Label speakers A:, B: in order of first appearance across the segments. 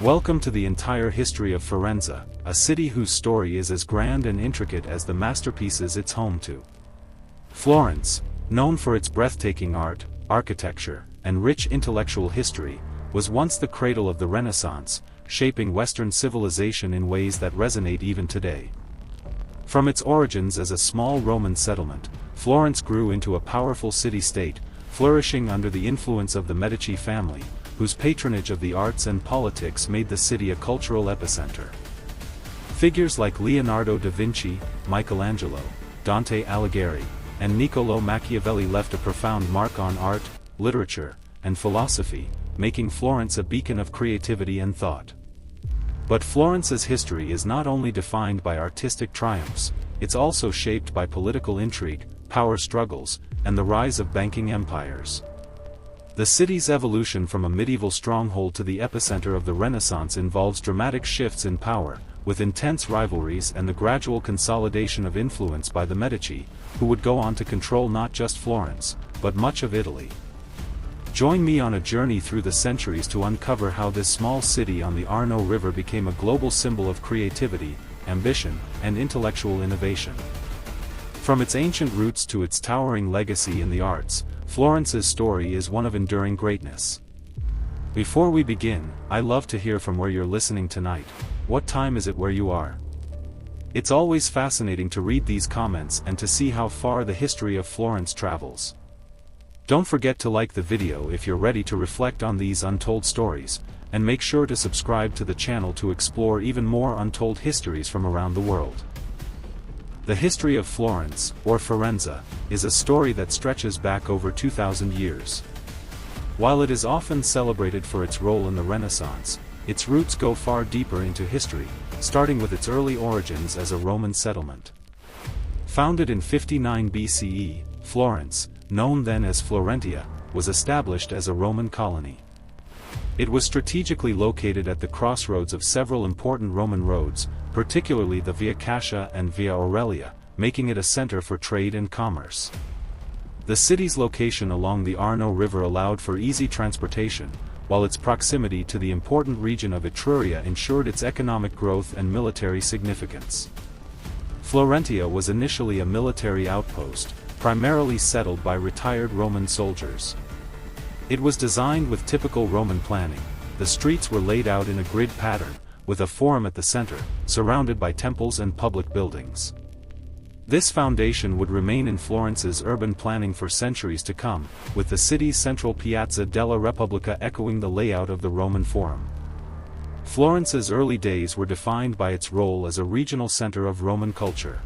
A: Welcome to the entire history of Firenze, a city whose story is as grand and intricate as the masterpieces it's home to. Florence, known for its breathtaking art, architecture, and rich intellectual history, was once the cradle of the Renaissance, shaping Western civilization in ways that resonate even today. From its origins as a small Roman settlement, Florence grew into a powerful city-state, flourishing under the influence of the Medici family, whose patronage of the arts and politics made the city a cultural epicenter. Figures like Leonardo da Vinci, Michelangelo, Dante Alighieri, and Niccolò Machiavelli left a profound mark on art, literature, and philosophy, making Florence a beacon of creativity and thought. But Florence's history is not only defined by artistic triumphs, it's also shaped by political intrigue, power struggles, and the rise of banking empires. The city's evolution from a medieval stronghold to the epicenter of the Renaissance involves dramatic shifts in power, with intense rivalries and the gradual consolidation of influence by the Medici, who would go on to control not just Florence, but much of Italy. Join me on a journey through the centuries to uncover how this small city on the Arno River became a global symbol of creativity, ambition, and intellectual innovation. From its ancient roots to its towering legacy in the arts, Florence's story is one of enduring greatness. Before we begin, I love to hear from where you're listening tonight. What time is it where you are? It's always fascinating to read these comments and to see how far the history of Florence travels. Don't forget to like the video if you're ready to reflect on these untold stories, and make sure to subscribe to the channel to explore even more untold histories from around the world. The history of Florence, or Firenze, is a story that stretches back over 2,000 years. While it is often celebrated for its role in the Renaissance, its roots go far deeper into history, starting with its early origins as a Roman settlement. Founded in 59 BCE, Florence, known then as Florentia, was established as a Roman colony. It was strategically located at the crossroads of several important Roman roads, particularly the Via Cassia and Via Aurelia, making it a center for trade and commerce. The city's location along the Arno River allowed for easy transportation, while its proximity to the important region of Etruria ensured its economic growth and military significance. Florentia was initially a military outpost, primarily settled by retired Roman soldiers. It was designed with typical Roman planning. The streets were laid out in a grid pattern, with a forum at the center, surrounded by temples and public buildings. This foundation would remain in Florence's urban planning for centuries to come, with the city's central Piazza della Repubblica echoing the layout of the Roman Forum. Florence's early days were defined by its role as a regional center of Roman culture.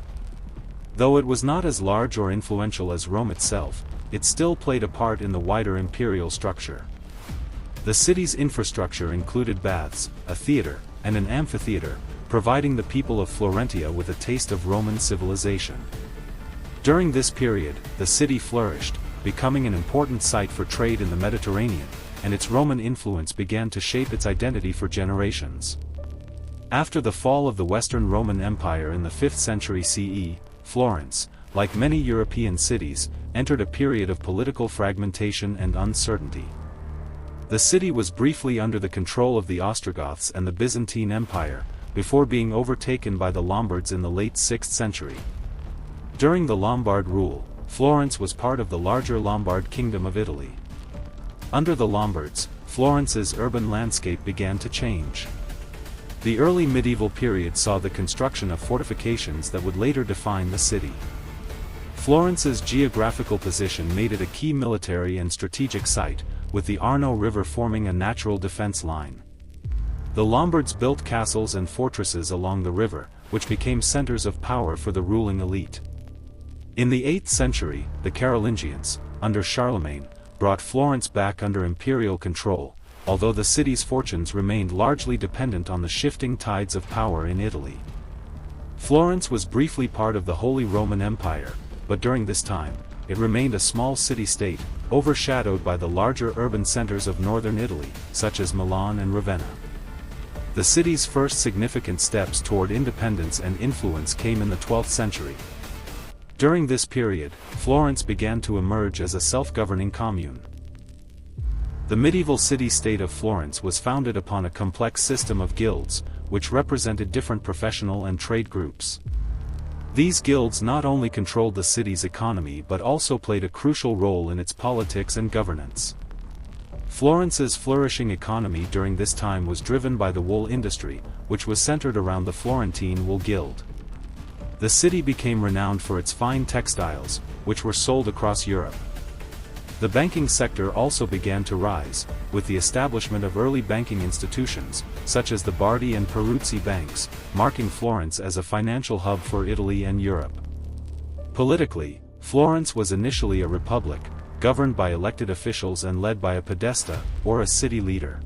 A: Though it was not as large or influential as Rome itself, it still played a part in the wider imperial structure. The city's infrastructure included baths, a theater, and an amphitheater, providing the people of Florentia with a taste of Roman civilization. During this period, the city flourished, becoming an important site for trade in the Mediterranean, and its Roman influence began to shape its identity for generations. After the fall of the Western Roman Empire in the 5th century CE, Florence, like many European cities, entered a period of political fragmentation and uncertainty. The city was briefly under the control of the Ostrogoths and the Byzantine Empire, before being overtaken by the Lombards in the late 6th century. During the Lombard rule, Florence was part of the larger Lombard Kingdom of Italy. Under the Lombards, Florence's urban landscape began to change. The early medieval period saw the construction of fortifications that would later define the city. Florence's geographical position made it a key military and strategic site, with the Arno River forming a natural defense line. The Lombards built castles and fortresses along the river, which became centers of power for the ruling elite. In the 8th century, the Carolingians, under Charlemagne, brought Florence back under imperial control, although the city's fortunes remained largely dependent on the shifting tides of power in Italy. Florence was briefly part of the Holy Roman Empire, but during this time, it remained a small city-state, overshadowed by the larger urban centers of northern Italy, such as Milan and Ravenna. The city's first significant steps toward independence and influence came in the 12th century. During this period, Florence began to emerge as a self-governing commune. The medieval city-state of Florence was founded upon a complex system of guilds, which represented different professional and trade groups. These guilds not only controlled the city's economy but also played a crucial role in its politics and governance. Florence's flourishing economy during this time was driven by the wool industry, which was centered around the Florentine Wool Guild. The city became renowned for its fine textiles, which were sold across Europe. The banking sector also began to rise, with the establishment of early banking institutions, such as the Bardi and Peruzzi banks, marking Florence as a financial hub for Italy and Europe. Politically, Florence was initially a republic, governed by elected officials and led by a podesta, or a city leader.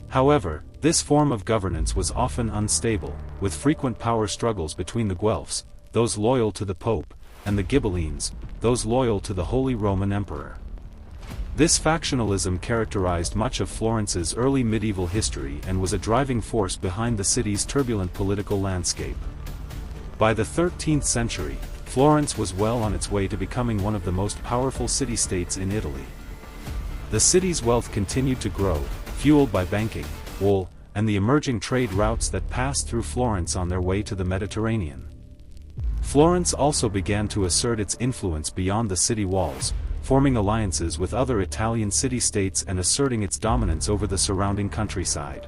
A: However, this form of governance was often unstable, with frequent power struggles between the Guelphs, those loyal to the Pope, and the Ghibellines, those loyal to the Holy Roman Emperor. This factionalism characterized much of Florence's early medieval history and was a driving force behind the city's turbulent political landscape. By the 13th century, Florence was well on its way to becoming one of the most powerful city-states in Italy. The city's wealth continued to grow, fueled by banking, wool, and the emerging trade routes that passed through Florence on their way to the Mediterranean. Florence also began to assert its influence beyond the city walls, forming alliances with other Italian city-states and asserting its dominance over the surrounding countryside.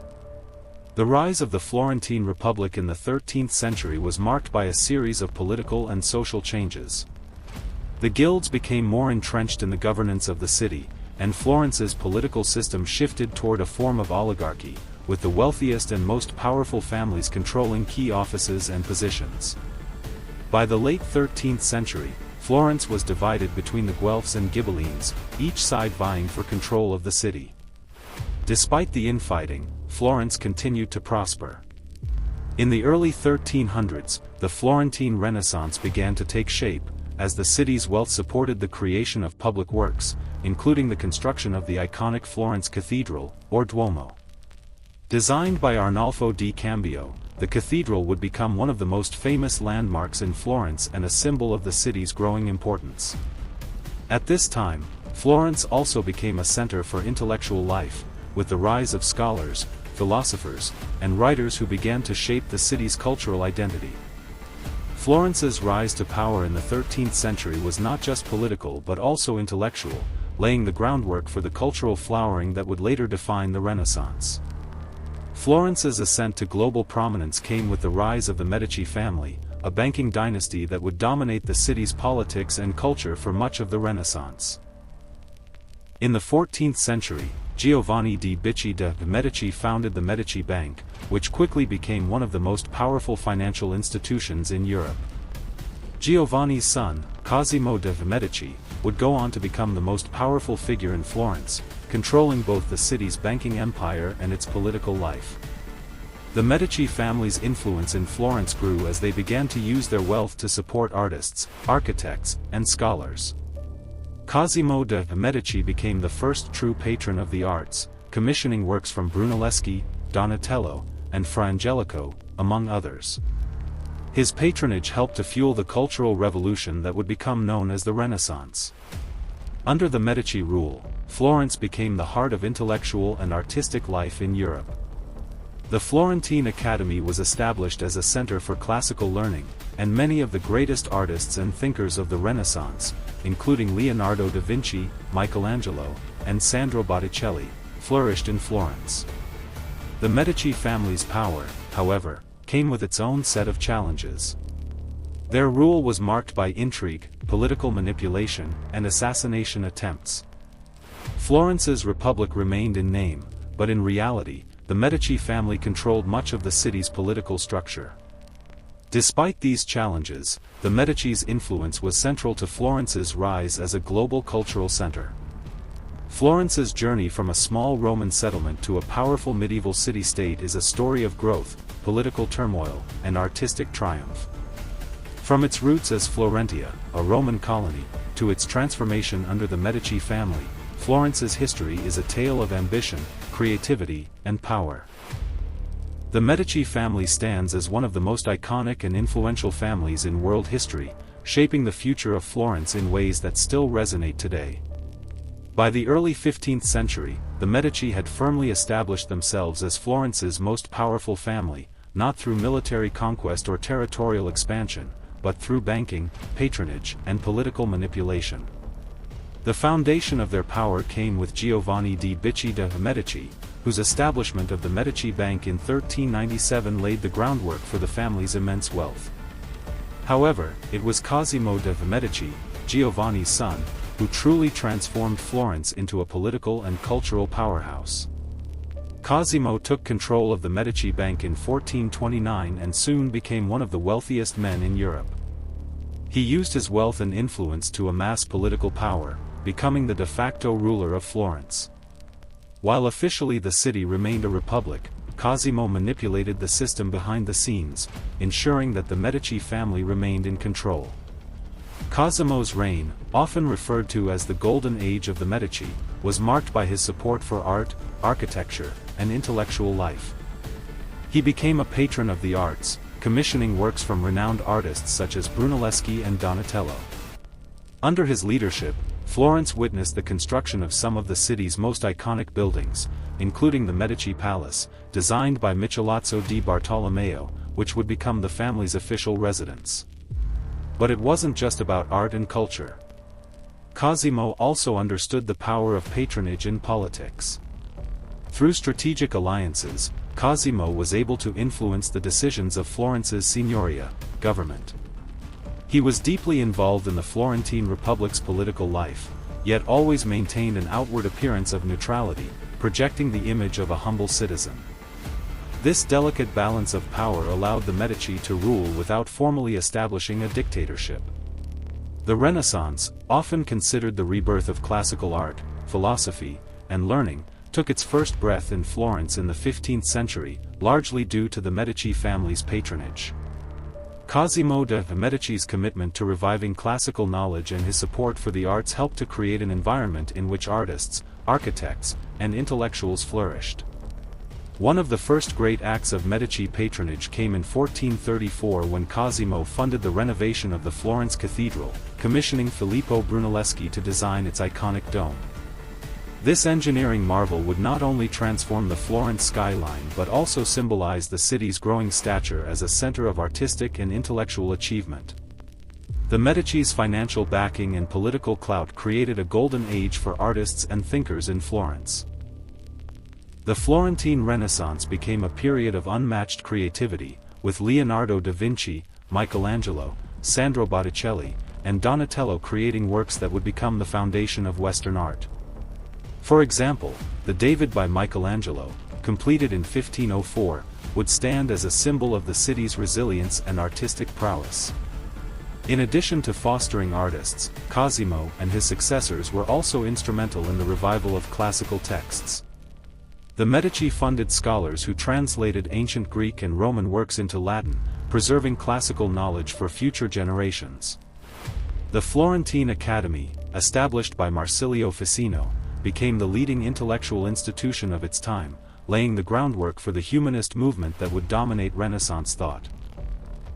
A: The rise of the Florentine Republic in the 13th century was marked by a series of political and social changes. The guilds became more entrenched in the governance of the city, and Florence's political system shifted toward a form of oligarchy, with the wealthiest and most powerful families controlling key offices and positions. By the late 13th century, Florence was divided between the Guelphs and Ghibellines, each side vying for control of the city. Despite the infighting, Florence continued to prosper. In the early 1300s, the Florentine Renaissance began to take shape, as the city's wealth supported the creation of public works, including the construction of the iconic Florence Cathedral, or Duomo. Designed by Arnolfo di Cambio, the cathedral would become one of the most famous landmarks in Florence and a symbol of the city's growing importance. At this time, Florence also became a center for intellectual life, with the rise of scholars, philosophers, and writers who began to shape the city's cultural identity. Florence's rise to power in the 13th century was not just political but also intellectual, laying the groundwork for the cultural flowering that would later define the Renaissance. Florence's ascent to global prominence came with the rise of the Medici family, a banking dynasty that would dominate the city's politics and culture for much of the Renaissance. In the 14th century, Giovanni di Bicci de' Medici founded the Medici Bank, which quickly became one of the most powerful financial institutions in Europe. Giovanni's son, Cosimo de' Medici, would go on to become the most powerful figure in Florence, controlling both the city's banking empire and its political life. The Medici family's influence in Florence grew as they began to use their wealth to support artists, architects, and scholars. Cosimo de' Medici became the first true patron of the arts, commissioning works from Brunelleschi, Donatello, and Fra Angelico, among others. His patronage helped to fuel the cultural revolution that would become known as the Renaissance. Under the Medici rule, Florence became the heart of intellectual and artistic life in Europe. The Florentine Academy was established as a center for classical learning, and many of the greatest artists and thinkers of the Renaissance, including Leonardo da Vinci, Michelangelo, and Sandro Botticelli, flourished in Florence. The Medici family's power, however, came with its own set of challenges. Their rule was marked by intrigue, political manipulation, and assassination attempts. Florence's republic remained in name, but in reality, the Medici family controlled much of the city's political structure. Despite these challenges, the Medici's influence was central to Florence's rise as a global cultural center. Florence's journey from a small Roman settlement to a powerful medieval city-state is a story of growth, political turmoil, and artistic triumph. From its roots as Florentia, a Roman colony, to its transformation under the Medici family, Florence's history is a tale of ambition, creativity, and power. The Medici family stands as one of the most iconic and influential families in world history, shaping the future of Florence in ways that still resonate today. By the early 15th century, the Medici had firmly established themselves as Florence's most powerful family, not through military conquest or territorial expansion, but through banking, patronage, and political manipulation. The foundation of their power came with Giovanni di Bicci de' Medici, whose establishment of the Medici Bank in 1397 laid the groundwork for the family's immense wealth. However, it was Cosimo de' Medici, Giovanni's son, who truly transformed Florence into a political and cultural powerhouse. Cosimo took control of the Medici Bank in 1429 and soon became one of the wealthiest men in Europe. He used his wealth and influence to amass political power, becoming the de facto ruler of Florence. While officially the city remained a republic, Cosimo manipulated the system behind the scenes, ensuring that the Medici family remained in control. Cosimo's reign, often referred to as the Golden Age of the Medici, was marked by his support for art, architecture, and intellectual life. He became a patron of the arts, commissioning works from renowned artists such as Brunelleschi and Donatello. Under his leadership, Florence witnessed the construction of some of the city's most iconic buildings, including the Medici Palace, designed by Michelangelo di Bartolomeo, which would become the family's official residence. But it wasn't just about art and culture. Cosimo also understood the power of patronage in politics. Through strategic alliances, Cosimo was able to influence the decisions of Florence's signoria, government. He was deeply involved in the Florentine Republic's political life, yet always maintained an outward appearance of neutrality, projecting the image of a humble citizen. This delicate balance of power allowed the Medici to rule without formally establishing a dictatorship. The Renaissance, often considered the rebirth of classical art, philosophy, and learning, took its first breath in Florence in the 15th century, largely due to the Medici family's patronage. Cosimo de' Medici's commitment to reviving classical knowledge and his support for the arts helped to create an environment in which artists, architects, and intellectuals flourished. One of the first great acts of Medici patronage came in 1434 when Cosimo funded the renovation of the Florence Cathedral, commissioning Filippo Brunelleschi to design its iconic dome. This engineering marvel would not only transform the Florence skyline but also symbolize the city's growing stature as a center of artistic and intellectual achievement. The Medici's financial backing and political clout created a golden age for artists and thinkers in Florence. The Florentine Renaissance became a period of unmatched creativity, with Leonardo da Vinci, Michelangelo, Sandro Botticelli, and Donatello creating works that would become the foundation of Western art. For example, the David by Michelangelo, completed in 1504, would stand as a symbol of the city's resilience and artistic prowess. In addition to fostering artists, Cosimo and his successors were also instrumental in the revival of classical texts. The Medici funded scholars who translated ancient Greek and Roman works into Latin, preserving classical knowledge for future generations. The Florentine Academy, established by Marsilio Ficino, became the leading intellectual institution of its time, laying the groundwork for the humanist movement that would dominate Renaissance thought.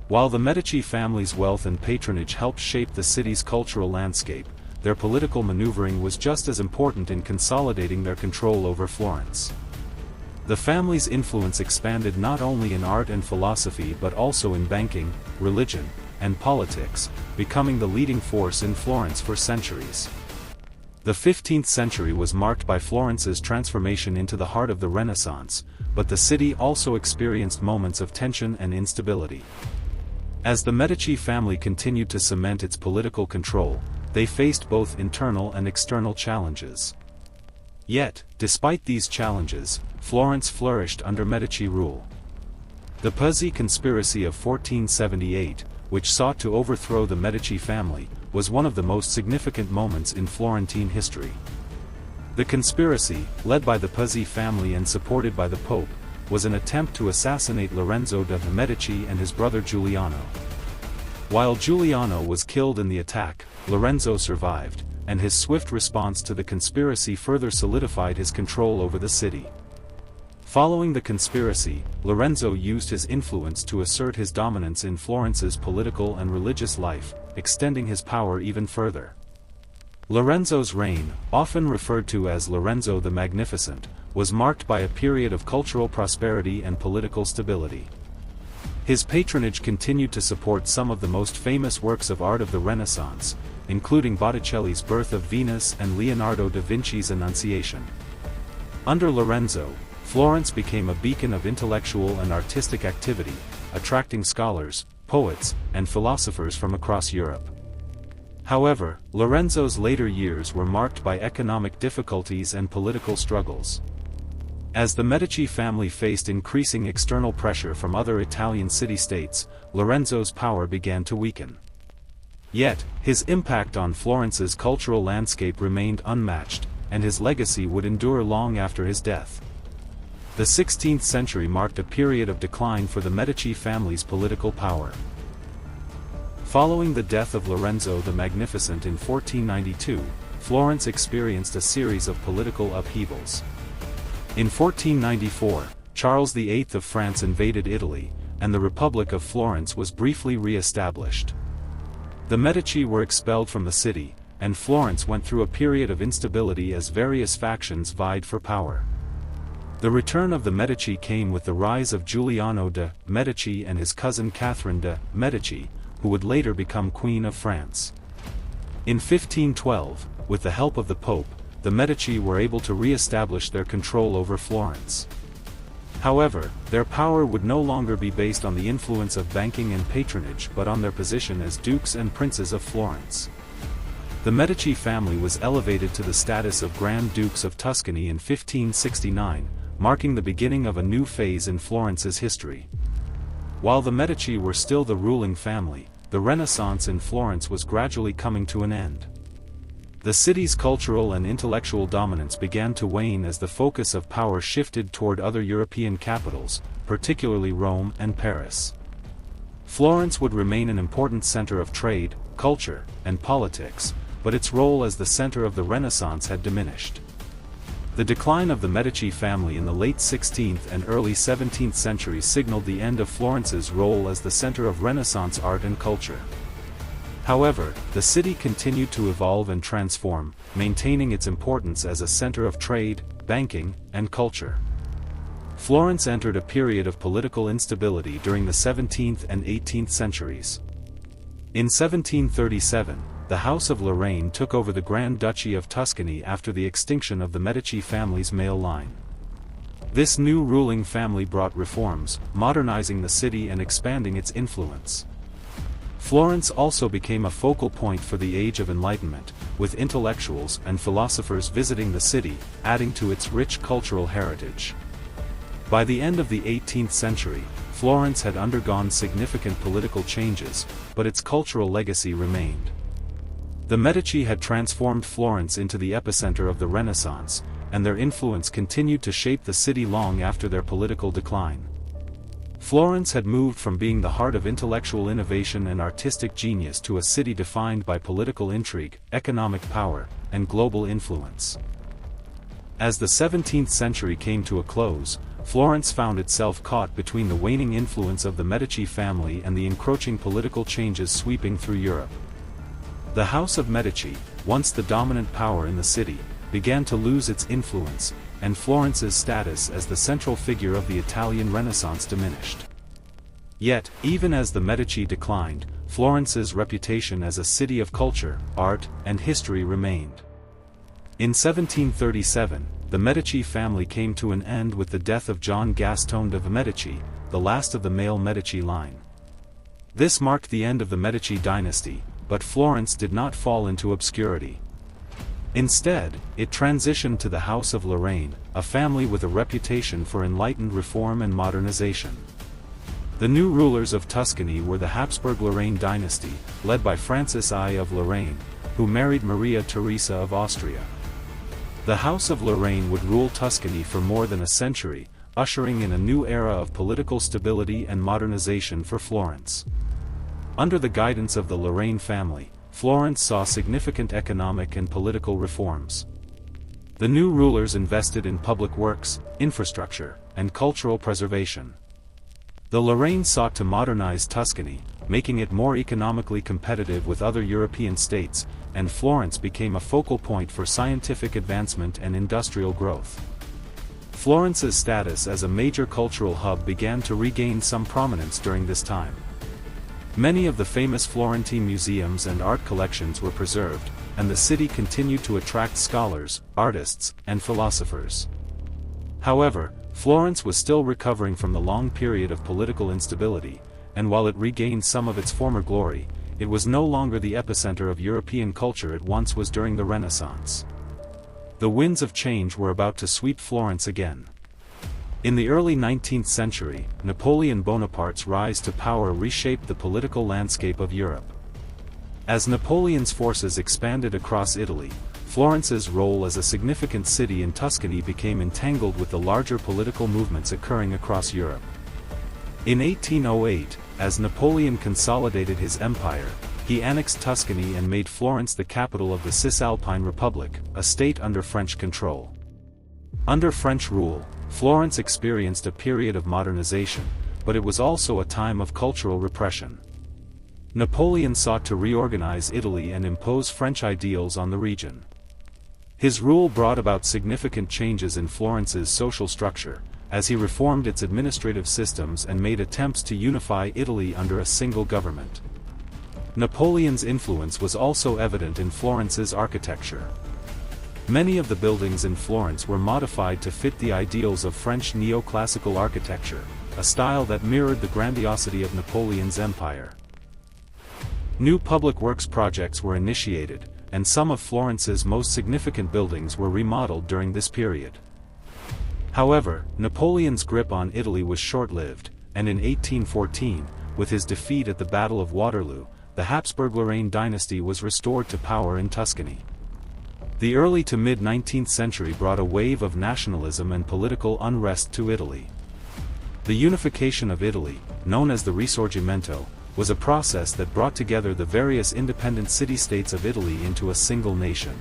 A: While the Medici family's wealth and patronage helped shape the city's cultural landscape, their political maneuvering was just as important in consolidating their control over Florence. The family's influence expanded not only in art and philosophy but also in banking, religion, and politics, becoming the leading force in Florence for centuries. The 15th century was marked by Florence's transformation into the heart of the Renaissance, but the city also experienced moments of tension and instability. As the Medici family continued to cement its political control, they faced both internal and external challenges. Yet, despite these challenges, Florence flourished under Medici rule. The Pizzi conspiracy of 1478, which sought to overthrow the Medici family, was one of the most significant moments in Florentine history. The conspiracy, led by the Pizzi family and supported by the Pope, was an attempt to assassinate Lorenzo de' Medici and his brother Giuliano. While Giuliano was killed in the attack, Lorenzo survived, and his swift response to the conspiracy further solidified his control over the city. Following the conspiracy, Lorenzo used his influence to assert his dominance in Florence's political and religious life, extending his power even further. Lorenzo's reign, often referred to as Lorenzo the Magnificent, was marked by a period of cultural prosperity and political stability. His patronage continued to support some of the most famous works of art of the Renaissance, including Botticelli's Birth of Venus and Leonardo da Vinci's Annunciation. Under Lorenzo, Florence became a beacon of intellectual and artistic activity, attracting scholars, poets, and philosophers from across Europe. However, Lorenzo's later years were marked by economic difficulties and political struggles. As the Medici family faced increasing external pressure from other Italian city-states, Lorenzo's power began to weaken. Yet, his impact on Florence's cultural landscape remained unmatched, and his legacy would endure long after his death. The 16th century marked a period of decline for the Medici family's political power. Following the death of Lorenzo the Magnificent in 1492, Florence experienced a series of political upheavals. In 1494, Charles VIII of France invaded Italy, and the Republic of Florence was briefly re-established. The Medici were expelled from the city, and Florence went through a period of instability as various factions vied for power. The return of the Medici came with the rise of Giuliano de' Medici and his cousin Catherine de' Medici, who would later become Queen of France. In 1512, with the help of the Pope, the Medici were able to re-establish their control over Florence. However, their power would no longer be based on the influence of banking and patronage but on their position as dukes and princes of Florence. The Medici family was elevated to the status of Grand Dukes of Tuscany in 1569, marking the beginning of a new phase in Florence's history. While the Medici were still the ruling family, the Renaissance in Florence was gradually coming to an end. The city's cultural and intellectual dominance began to wane as the focus of power shifted toward other European capitals, particularly Rome and Paris. Florence would remain an important center of trade, culture, and politics, but its role as the center of the Renaissance had diminished. The decline of the Medici family in the late 16th and early 17th centuries signaled the end of Florence's role as the center of Renaissance art and culture. However, the city continued to evolve and transform, maintaining its importance as a center of trade, banking, and culture. Florence entered a period of political instability during the 17th and 18th centuries. In 1737, the House of Lorraine took over the Grand Duchy of Tuscany after the extinction of the Medici family's male line. This new ruling family brought reforms, modernizing the city and expanding its influence. Florence also became a focal point for the Age of Enlightenment, with intellectuals and philosophers visiting the city, adding to its rich cultural heritage. By the end of the 18th century, Florence had undergone significant political changes, but its cultural legacy remained. The Medici had transformed Florence into the epicenter of the Renaissance, and their influence continued to shape the city long after their political decline. Florence had moved from being the heart of intellectual innovation and artistic genius to a city defined by political intrigue, economic power, and global influence. As the 17th century came to a close, Florence found itself caught between the waning influence of the Medici family and the encroaching political changes sweeping through Europe. The House of Medici, once the dominant power in the city, began to lose its influence, and Florence's status as the central figure of the Italian Renaissance diminished. Yet, even as the Medici declined, Florence's reputation as a city of culture, art, and history remained. In 1737, the Medici family came to an end with the death of John Gaston de' Medici, the last of the male Medici line. This marked the end of the Medici dynasty, but Florence did not fall into obscurity. Instead, it transitioned to the House of Lorraine, a family with a reputation for enlightened reform and modernization. The new rulers of Tuscany were the Habsburg-Lorraine dynasty, led by Francis I of Lorraine, who married Maria Theresa of Austria. The House of Lorraine would rule Tuscany for more than a century, ushering in a new era of political stability and modernization for Florence. Under the guidance of the Lorraine family, Florence saw significant economic and political reforms. The new rulers invested in public works, infrastructure, and cultural preservation. The Lorraine sought to modernize Tuscany, making it more economically competitive with other European states, and Florence became a focal point for scientific advancement and industrial growth. Florence's status as a major cultural hub began to regain some prominence during this time. Many of the famous Florentine museums and art collections were preserved, and the city continued to attract scholars, artists, and philosophers. However, Florence was still recovering from the long period of political instability, and while it regained some of its former glory, it was no longer the epicenter of European culture it once was during the Renaissance. The winds of change were about to sweep Florence again. In the early 19th century, Napoleon Bonaparte's rise to power reshaped the political landscape of Europe. As Napoleon's forces expanded across Italy, Florence's role as a significant city in Tuscany became entangled with the larger political movements occurring across Europe. In 1808, as Napoleon consolidated his empire, he annexed Tuscany and made Florence the capital of the Cisalpine Republic, a state under French control. Under French rule, Florence experienced a period of modernization, but it was also a time of cultural repression. Napoleon sought to reorganize Italy and impose French ideals on the region. His rule brought about significant changes in Florence's social structure, as he reformed its administrative systems and made attempts to unify Italy under a single government. Napoleon's influence was also evident in Florence's architecture. Many of the buildings in Florence were modified to fit the ideals of French neoclassical architecture, a style that mirrored the grandiosity of Napoleon's empire. New public works projects were initiated, and some of Florence's most significant buildings were remodeled during this period. However, Napoleon's grip on Italy was short-lived, and in 1814, with his defeat at the Battle of Waterloo, the Habsburg-Lorraine dynasty was restored to power in Tuscany. The early to mid-19th century brought a wave of nationalism and political unrest to Italy. The unification of Italy, known as the Risorgimento, was a process that brought together the various independent city-states of Italy into a single nation.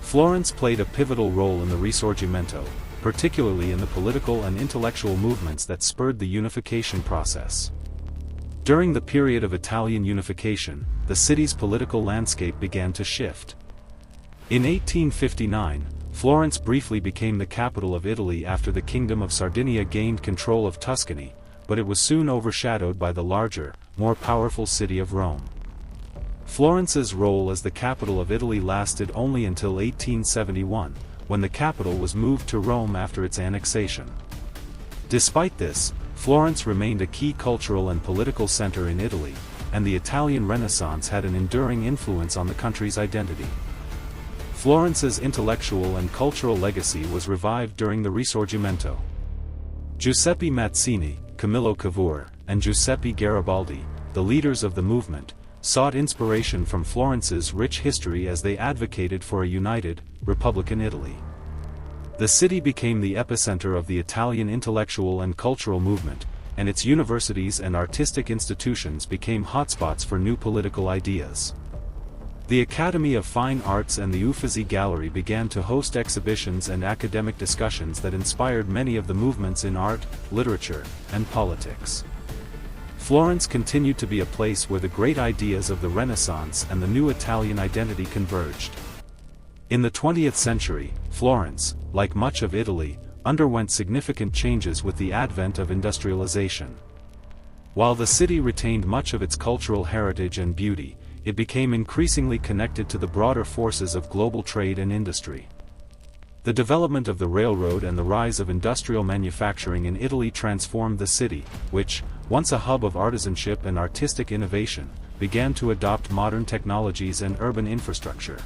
A: Florence played a pivotal role in the Risorgimento, particularly in the political and intellectual movements that spurred the unification process. During the period of Italian unification, the city's political landscape began to shift. In 1859, Florence briefly became the capital of Italy after the Kingdom of Sardinia gained control of Tuscany, but it was soon overshadowed by the larger, more powerful city of Rome. Florence's role as the capital of Italy lasted only until 1871, when the capital was moved to Rome after its annexation. Despite this, Florence remained a key cultural and political center in Italy, and the Italian Renaissance had an enduring influence on the country's identity. Florence's intellectual and cultural legacy was revived during the Risorgimento. Giuseppe Mazzini, Camillo Cavour, and Giuseppe Garibaldi, the leaders of the movement, sought inspiration from Florence's rich history as they advocated for a united, republican Italy. The city became the epicenter of the Italian intellectual and cultural movement, and its universities and artistic institutions became hotspots for new political ideas. The Academy of Fine Arts and the Uffizi Gallery began to host exhibitions and academic discussions that inspired many of the movements in art, literature, and politics. Florence continued to be a place where the great ideas of the Renaissance and the new Italian identity converged. In the 20th century, Florence, like much of Italy, underwent significant changes with the advent of industrialization. While the city retained much of its cultural heritage and beauty, it became increasingly connected to the broader forces of global trade and industry. The development of the railroad and the rise of industrial manufacturing in Italy transformed the city, which, once a hub of artisanship and artistic innovation, began to adopt modern technologies and urban infrastructure.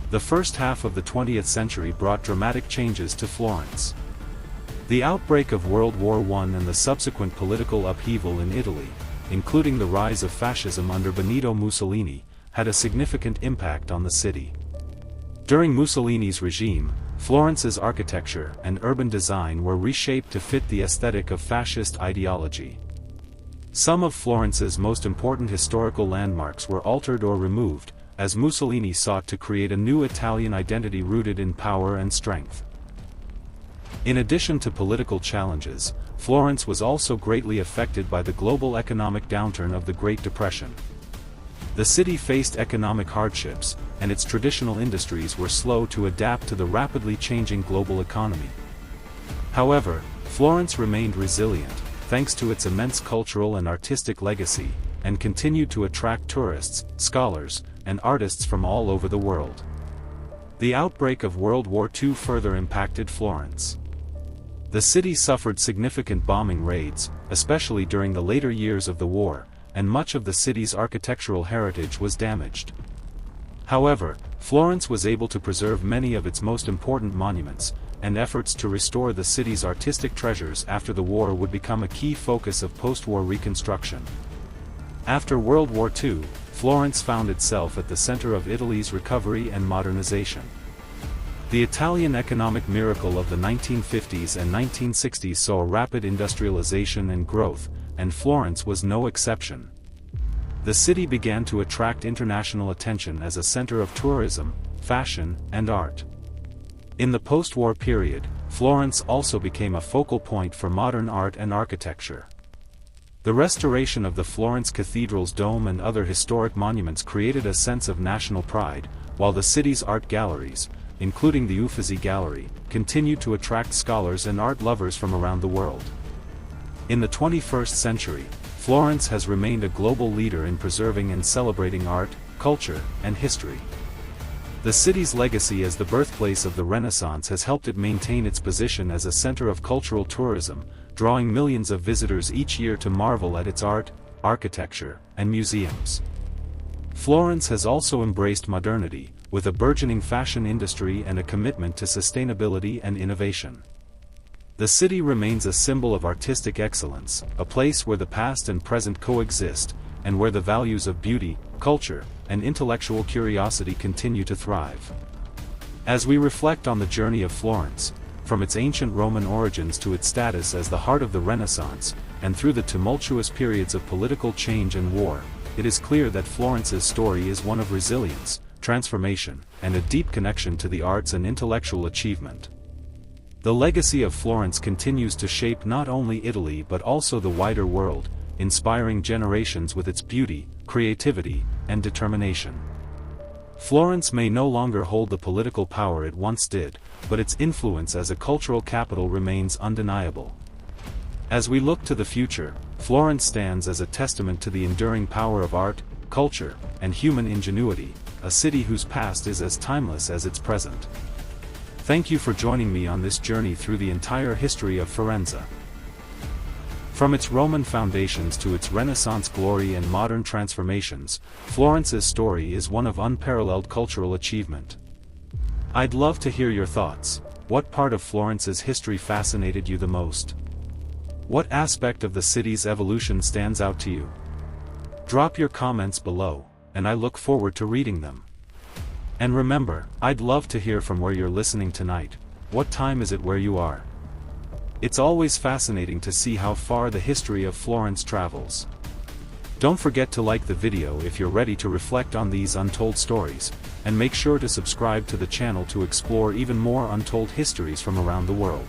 A: The first half of the 20th century brought dramatic changes to Florence. The outbreak of World War I and the subsequent political upheaval in Italy, including the rise of fascism under Benito Mussolini, had a significant impact on the city. During Mussolini's regime, Florence's architecture and urban design were reshaped to fit the aesthetic of fascist ideology. Some of Florence's most important historical landmarks were altered or removed, as Mussolini sought to create a new Italian identity rooted in power and strength. In addition to political challenges, Florence was also greatly affected by the global economic downturn of the Great Depression. The city faced economic hardships, and its traditional industries were slow to adapt to the rapidly changing global economy. However, Florence remained resilient, thanks to its immense cultural and artistic legacy, and continued to attract tourists, scholars, and artists from all over the world. The outbreak of World War II further impacted Florence. The city suffered significant bombing raids, especially during the later years of the war, and much of the city's architectural heritage was damaged. However, Florence was able to preserve many of its most important monuments, and efforts to restore the city's artistic treasures after the war would become a key focus of post-war reconstruction. After World War II, Florence found itself at the center of Italy's recovery and modernization. The Italian economic miracle of the 1950s and 1960s saw rapid industrialization and growth, and Florence was no exception. The city began to attract international attention as a center of tourism, fashion, and art. In the post-war period, Florence also became a focal point for modern art and architecture. The restoration of the Florence Cathedral's dome and other historic monuments created a sense of national pride, while the city's art galleries, including the Uffizi Gallery, continued to attract scholars and art lovers from around the world. In the 21st century, Florence has remained a global leader in preserving and celebrating art, culture, and history. The city's legacy as the birthplace of the Renaissance has helped it maintain its position as a center of cultural tourism, drawing millions of visitors each year to marvel at its art, architecture, and museums. Florence has also embraced modernity, with a burgeoning fashion industry and a commitment to sustainability and innovation. The city remains a symbol of artistic excellence, a place where the past and present coexist, and where the values of beauty, culture, and intellectual curiosity continue to thrive. As we reflect on the journey of Florence, from its ancient Roman origins to its status as the heart of the Renaissance, and through the tumultuous periods of political change and war, it is clear that Florence's story is one of resilience, transformation, and a deep connection to the arts and intellectual achievement. The legacy of Florence continues to shape not only Italy but also the wider world, inspiring generations with its beauty, creativity, and determination. Florence may no longer hold the political power it once did, but its influence as a cultural capital remains undeniable. As we look to the future, Florence stands as a testament to the enduring power of art, culture, and human ingenuity, a city whose past is as timeless as its present. Thank you for joining me on this journey through the entire history of Firenze. From its Roman foundations to its Renaissance glory and modern transformations, Florence's story is one of unparalleled cultural achievement. I'd love to hear your thoughts. What part of Florence's history fascinated you the most? What aspect of the city's evolution stands out to you? Drop your comments below, and I look forward to reading them. And remember, I'd love to hear from where you're listening tonight. What time is it where you are? It's always fascinating to see how far the history of Florence travels. Don't forget to like the video if you're ready to reflect on these untold stories, and make sure to subscribe to the channel to explore even more untold histories from around the world.